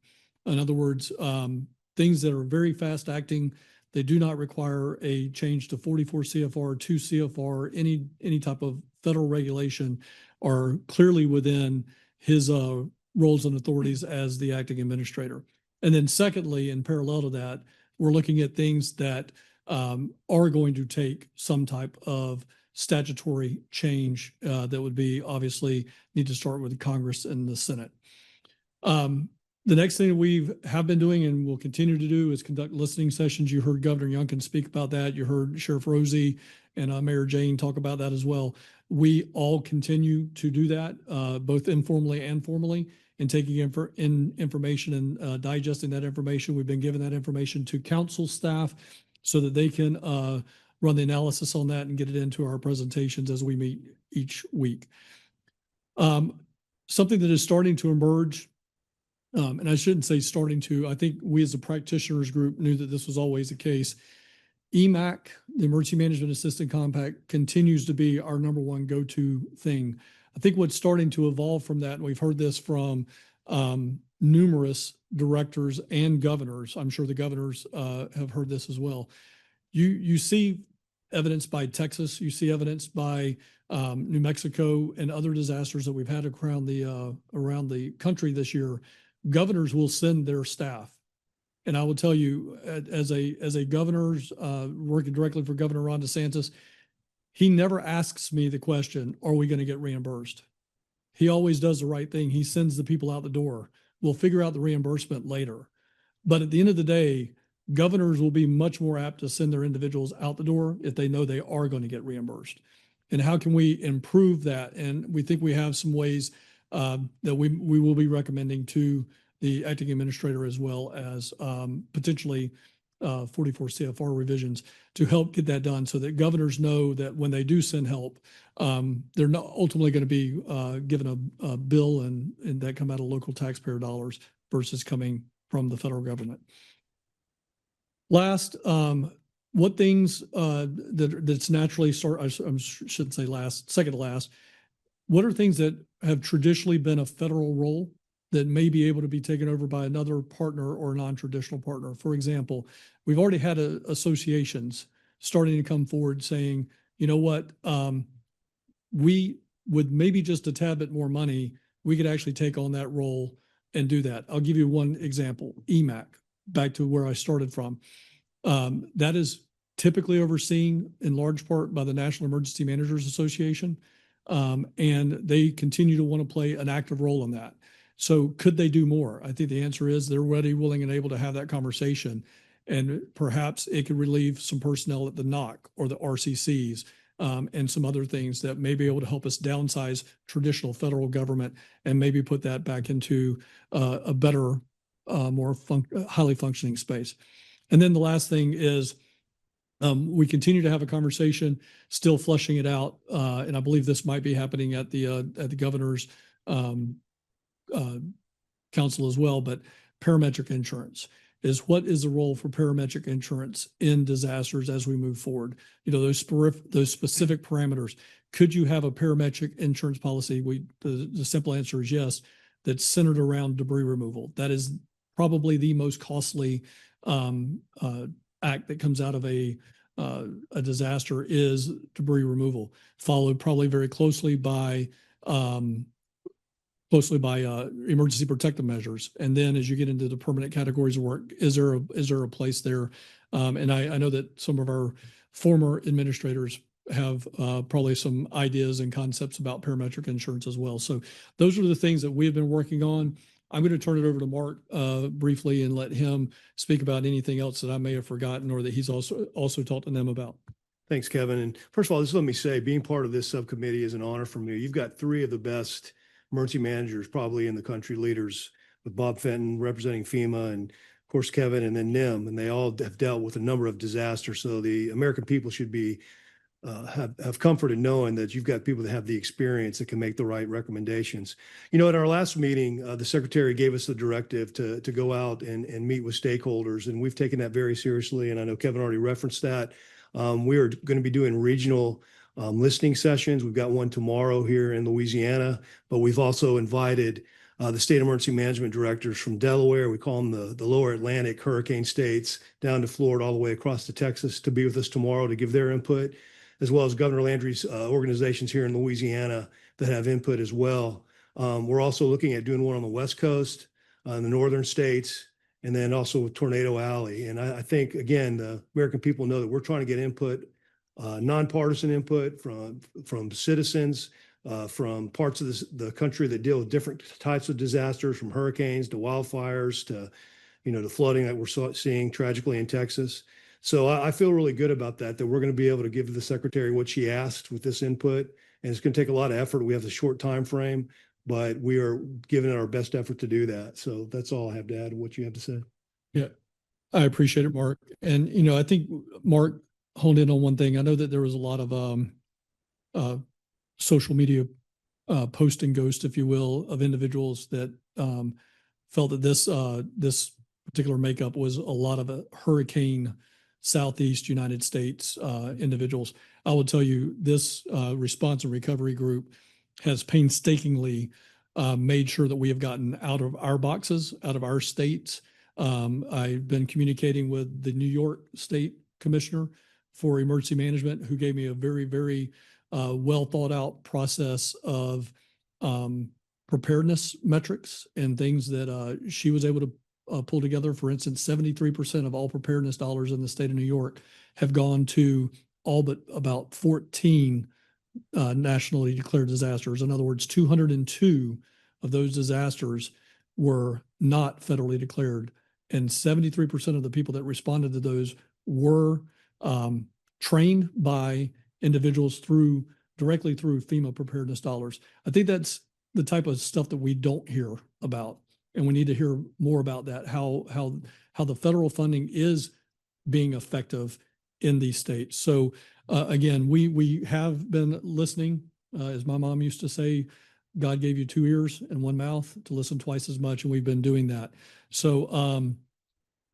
In other words, things that are very fast acting, they do not require a change to 44 CFR, 2 CFR, any type of federal regulation, are clearly within his roles and authorities as the acting administrator. And then secondly, in parallel to that, we're looking at things that are going to take some type of statutory change that would be obviously need to start with Congress and the Senate. The next thing we have been doing and will continue to do is conduct listening sessions. You heard Governor Youngkin speak about that. You heard Sheriff Rosie and Mayor Jane talk about that as well. We all continue to do that, both informally and formally, in taking information and digesting that information. We've been giving that information to council staff so that they can run the analysis on that and get it into our presentations as we meet each week. Something that is starting to emerge, and I shouldn't say starting to, I think we as a practitioners group knew that this was always the case. EMAC, the Emergency Management Assistant Compact, continues to be our #1 go-to thing. I think what's starting to evolve from that, and we've heard this from numerous directors and governors. I'm sure the governors have heard this as well. You see evidence by Texas, you see evidence by New Mexico and other disasters that we've had around the country this year. Governors will send their staff. And I will tell you, as a governor's working directly for Governor Ron DeSantis, he never asks me the question, are we going to get reimbursed? He always does the right thing. He sends the people out the door. We'll figure out the reimbursement later. But at the end of the day, governors will be much more apt to send their individuals out the door if they know they are going to get reimbursed. And how can we improve that? And we think we have some ways that we will be recommending to the acting administrator as well as potentially 44 CFR revisions to help get that done so that governors know that when they do send help, they're not ultimately going to be given a bill and that come out of local taxpayer dollars versus coming from the federal government. Last, what things that's naturally I shouldn't say last, second to last, what are things that have traditionally been a federal role that may be able to be taken over by another partner or non-traditional partner? For example, we've already had associations starting to come forward saying, you know what, we with maybe just a tad bit more money, we could actually take on that role and do that. I'll give you one example, EMAC, back to where I started from. That is typically overseen in large part by the National Emergency Managers Association. And they continue to want to play an active role in that. So could they do more? I think the answer is they're ready, willing, and able to have that conversation. And perhaps it could relieve some personnel at the NOC or the RCCs and some other things that may be able to help us downsize traditional federal government and maybe put that back into a better, more highly functioning space. And then the last thing is we continue to have a conversation, still flushing it out. And I believe this might be happening at the governor's council as well, but parametric insurance. Is what is the role for parametric insurance in disasters as we move forward? You know, those specific parameters. Could you have a parametric insurance policy? The simple answer is yes, that's centered around debris removal. That is probably the most costly act that comes out of a disaster is debris removal, followed probably very closely by emergency protective measures. And then as you get into the permanent categories of work, is there a place there? And I know that some of our former administrators have probably some ideas and concepts about parametric insurance as well. So those are the things that we've been working on. I'm going to turn it over to Mark briefly and let him speak about anything else that I may have forgotten or that he's also talked to them about. Thanks, Kevin. And first of all, just let me say, being part of this subcommittee is an honor for me. You've got three of the best emergency managers probably in the country, leaders, with Bob Fenton representing FEMA, and of course Kevin, and then Noem, and they all have dealt with a number of disasters. So the American people should be have comfort in knowing that you've got people that have the experience that can make the right recommendations. You know, at our last meeting, the secretary gave us the directive to go out and meet with stakeholders, and we've taken that very seriously. And I know Kevin already referenced that. We are going to be doing regional listening sessions. We've got one tomorrow here in Louisiana, but we've also invited the state emergency management directors from Delaware, we call them the lower Atlantic hurricane states, down to Florida, all the way across to Texas, to be with us tomorrow to give their input, as well as Governor Landry's organizations here in Louisiana that have input as well. We're also looking at doing one on the West Coast, in the northern states, and then also with Tornado Alley. And I think, again, the American people know that we're trying to get input, nonpartisan input from citizens, from parts of the country that deal with different types of disasters, from hurricanes to wildfires to, to flooding that we're seeing tragically in Texas. So I feel really good about that we're going to be able to give the secretary what she asked with this input. And it's going to take a lot of effort. We have a short time frame, but we are giving it our best effort to do that. So that's all I have to add to what you have to say. Yeah, I appreciate it, Mark. And, I think Mark honed in on one thing. I know that there was a lot of social media posting ghost, if you will, of individuals that felt that this particular makeup was a lot of a hurricane Southeast United States individuals. I will tell you, this response and recovery group has painstakingly made sure that we have gotten out of our boxes, out of our states. I've been communicating with the New York State Commissioner for Emergency Management, who gave me a very, very well thought out process of preparedness metrics and things that she was able to pull together. For instance, 73% of all preparedness dollars in the state of New York have gone to all but about 14 nationally declared disasters. In other words, 202 of those disasters were not federally declared, and 73% of the people that responded to those were trained by individuals directly through FEMA preparedness dollars. I think that's the type of stuff that we don't hear about, and we need to hear more about that, how the federal funding is being effective in these states. So again, we have been listening, as my mom used to say, God gave you 2 ears and 1 mouth to listen twice as much, and we've been doing that. So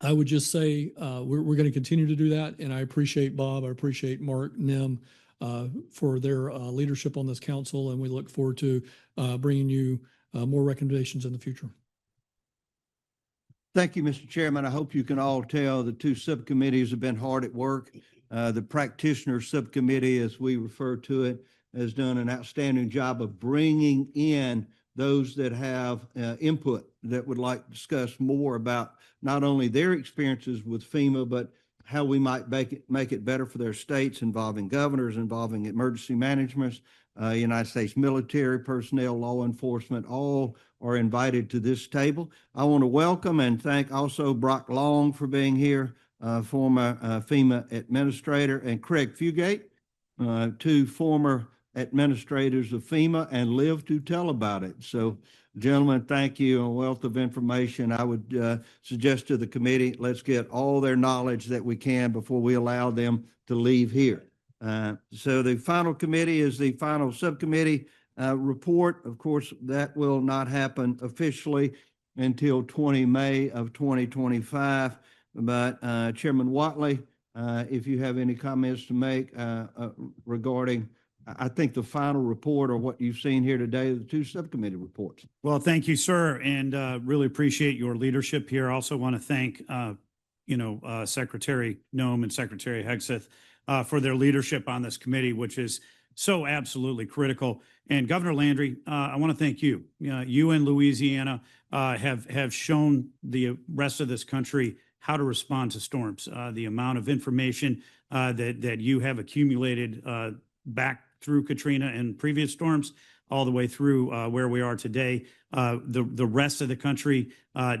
I would just say we're going to continue to do that, and I appreciate Bob, I appreciate Mark, Noem, for their leadership on this council, and we look forward to bringing you more recommendations in the future. Thank you, Mr. Chairman. I hope you can all tell the 2 subcommittees have been hard at work. The Practitioner Subcommittee, as we refer to it, has done an outstanding job of bringing in those that have input that would like to discuss more about not only their experiences with FEMA, but how we might make it better for their states, involving governors, involving emergency management, United States military personnel, law enforcement, all are invited to this table. I want to welcome and thank also Brock Long for being here, former FEMA administrator, and Craig Fugate, 2 former administrators of FEMA and live to tell about it. So, gentlemen, thank you. A wealth of information. I would suggest to the committee, let's get all their knowledge that we can before we allow them to leave here. So the final committee is the final subcommittee report. Of course, that will not happen officially until 20 May of 2025. But Chairman Watley, if you have any comments to make regarding, I think, the final report or what you've seen here today, the two subcommittee reports. Well, thank you, sir, and really appreciate your leadership here. Also want to thank, Secretary Noem and Secretary Hegseth for their leadership on this committee, which is so absolutely critical. And Governor Landry, I want to thank you. You and Louisiana have shown the rest of this country how to respond to storms. The amount of information that you have accumulated back through Katrina and previous storms, all the way through where we are today. The rest of the country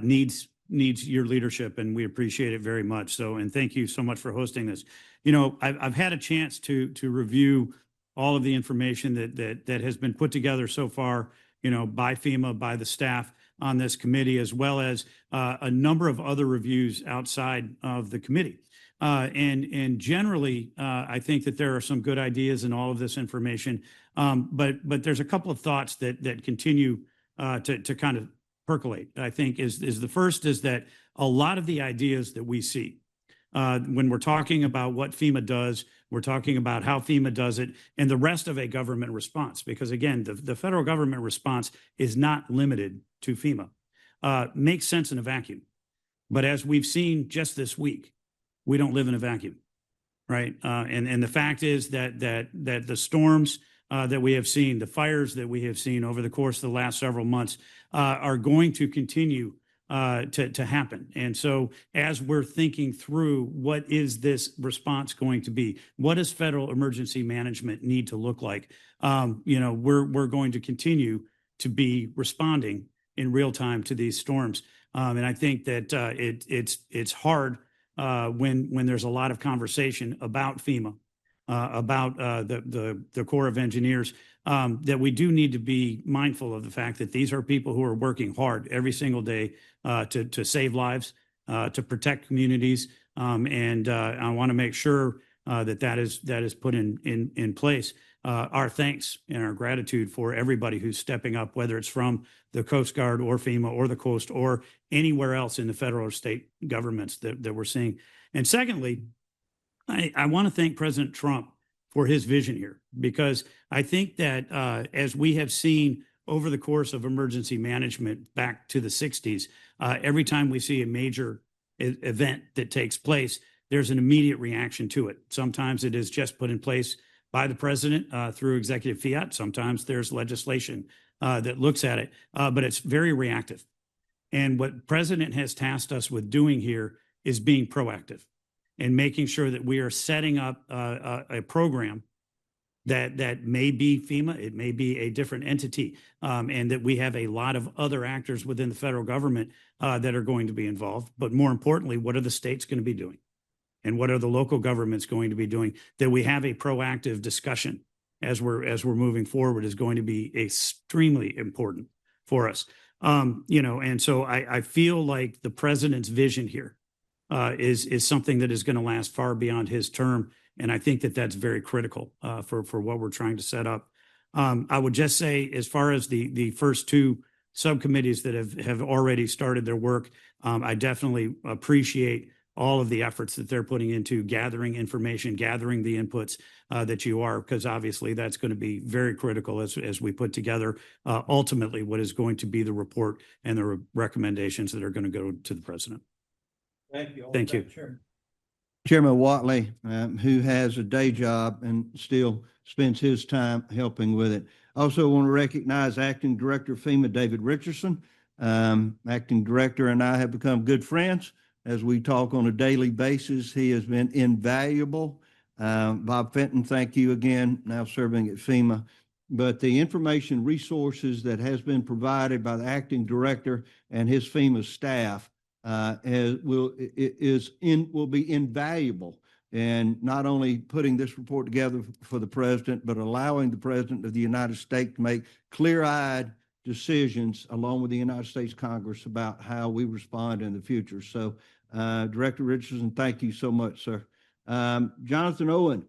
needs your leadership, and we appreciate it very much. So, and thank you so much for hosting this. I've had a chance to review all of the information that has been put together so far, by FEMA, by the staff on this committee, as well as a number of other reviews outside of the committee. And generally, I think that there are some good ideas in all of this information. But there's a couple of thoughts that continue to kind of percolate. I think is the first is that a lot of the ideas that we see when we're talking about what FEMA does, we're talking about how FEMA does it, and the rest of a government response. Because again, the federal government response is not limited to FEMA. Makes sense in a vacuum. But as we've seen just this week, we don't live in a vacuum, right? And the fact is that the storms that we have seen, the fires that we have seen over the course of the last several months are going to continue to happen. And so as we're thinking through what is this response going to be, what does federal emergency management need to look like? We're going to continue to be responding in real time to these storms. And I think that it's hard when there's a lot of conversation about FEMA, about the Corps of Engineers, that we do need to be mindful of the fact that these are people who are working hard every single day to save lives, to protect communities, and I want to make sure that is put in place. Our thanks and our gratitude for everybody who's stepping up, whether it's from the Coast Guard or FEMA or the Coast or anywhere else in the federal or state governments that we're seeing. And secondly, I want to thank President Trump for his vision here, because I think that as we have seen over the course of emergency management back to the 60s, every time we see a major event that takes place, there's an immediate reaction to it. Sometimes it is just put in place by the president through executive fiat. Sometimes there's legislation that looks at it, but it's very reactive. And what the president has tasked us with doing here is being proactive and making sure that we are setting up a program that may be FEMA, it may be a different entity, and that we have a lot of other actors within the federal government that are going to be involved. But more importantly, what are the states going to be doing? And what are the local governments going to be doing? That we have a proactive discussion as we're moving forward is going to be extremely important for us. And so I feel like the president's vision here is something that is going to last far beyond his term. And I think that that's very critical for what we're trying to set up. I would just say, as far as the first two subcommittees that have already started their work, I definitely appreciate all of the efforts that they're putting into gathering information, gathering the inputs that you are, because obviously that's going to be very critical as we put together ultimately what is going to be the report and the recommendations that are going to go to the president. Thank you. Thank you. Chairman Watley, who has a day job and still spends his time helping with it. Also want to recognize Acting Director FEMA, David Richardson. Acting Director and I have become good friends as we talk on a daily basis. He has been invaluable. Bob Fenton, thank you again, now serving at FEMA. But the information resources that has been provided by the Acting Director and his FEMA staff will be invaluable, and not only putting this report together for the president, but allowing the president of the United States to make clear-eyed decisions along with the United States Congress about how we respond in the future. So Director Richardson, thank you so much, sir. Jonathan Owen,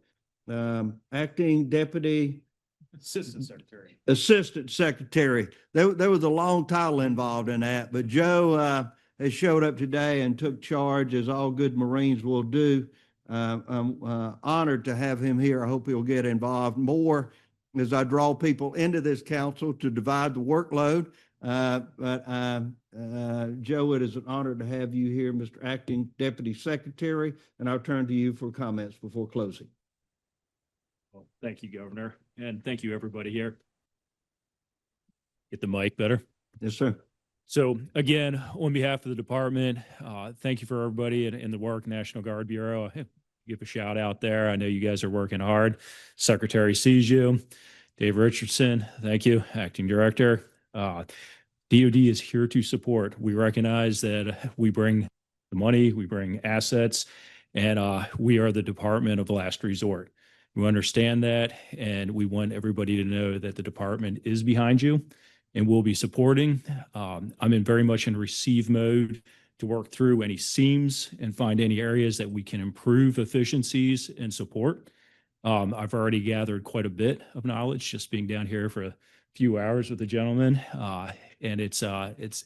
Acting Deputy Assistant Secretary. Assistant Secretary. There was a long title involved in that, but Joe has showed up today and took charge, as all good Marines will do. I'm honored to have him here. I hope he'll get involved more as I draw people into this council to divide the workload. Joe, it is an honor to have you here, Mr. Acting Deputy Secretary, and I'll turn to you for comments before closing. Well, thank you, Governor, and thank you, everybody here. Get the mic better. Yes, sir. So again, on behalf of the department, thank you for everybody in the work, National Guard Bureau. Give a shout out there. I know you guys are working hard. Secretary sees you. Dave Richardson, thank you. Acting Director. DOD is here to support. We recognize that we bring the money, we bring assets, and we are the department of last resort. We understand that, and we want everybody to know that the department is behind you and will be supporting. I'm very much in receive mode to work through any seams and find any areas that we can improve efficiencies and support. I've already gathered quite a bit of knowledge just being down here for a few hours with the gentleman, and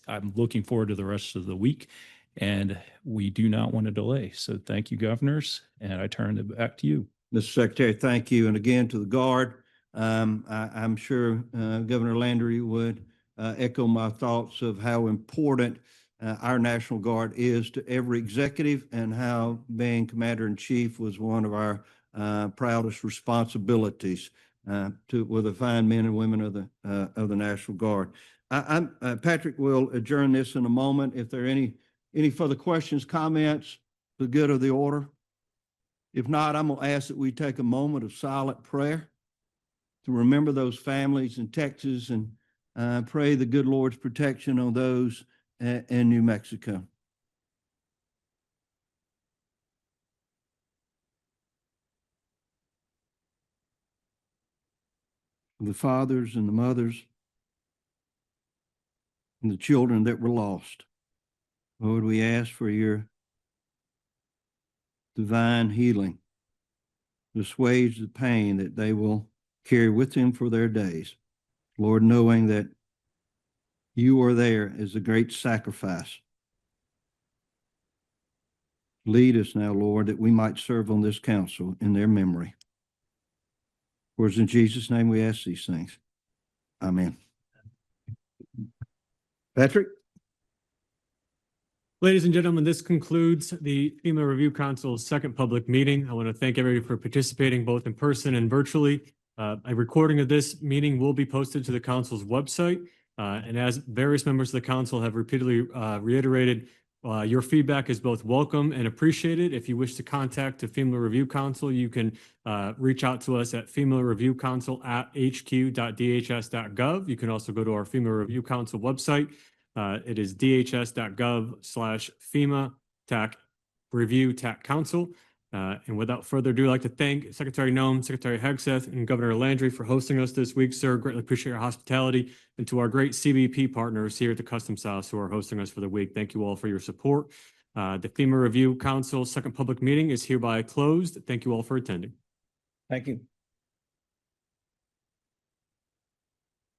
I'm looking forward to the rest of the week, and we do not want to delay. So thank you, governors, and I turn it back to you. Mr. Secretary, thank you. And again, to the Guard, I'm sure Governor Landry would echo my thoughts of how important our National Guard is to every executive, and how being Commander-in-Chief was one of our proudest responsibilities with the fine men and women of the National Guard. Patrick will adjourn this in a moment. If there are any further questions, comments, for the good of the order. If not, I'm going to ask that we take a moment of silent prayer to remember those families in Texas, and pray the good Lord's protection on those in New Mexico. The fathers and the mothers and the children that were lost. Lord, we ask for your divine healing, to assuage the pain that they will carry with them for their days. Lord, knowing that you are there as a great sacrifice. Lead us now, Lord, that we might serve on this council in their memory. For it's in Jesus' name we ask these things. Amen. Patrick? Ladies and gentlemen, this concludes the FEMA Review Council's second public meeting. I want to thank everybody for participating both in person and virtually. A recording of this meeting will be posted to the council's website. And as various members of the council have repeatedly reiterated, your feedback is both welcome and appreciated. If you wish to contact the FEMA Review Council, you can reach out to us at FEMA-ReviewCouncil@hq.dhs.gov. You can also go to our FEMA Review Council website. It is dhs.gov/FEMA-Review-Council. And without further ado, I'd like to thank Secretary Noem, Secretary Hegseth, and Governor Landry for hosting us this week, sir. Greatly appreciate your hospitality. And to our great CBP partners here at the Customs House who are hosting us for the week, thank you all for your support. The FEMA Review Council second public meeting is hereby closed. Thank you all for attending. Thank you.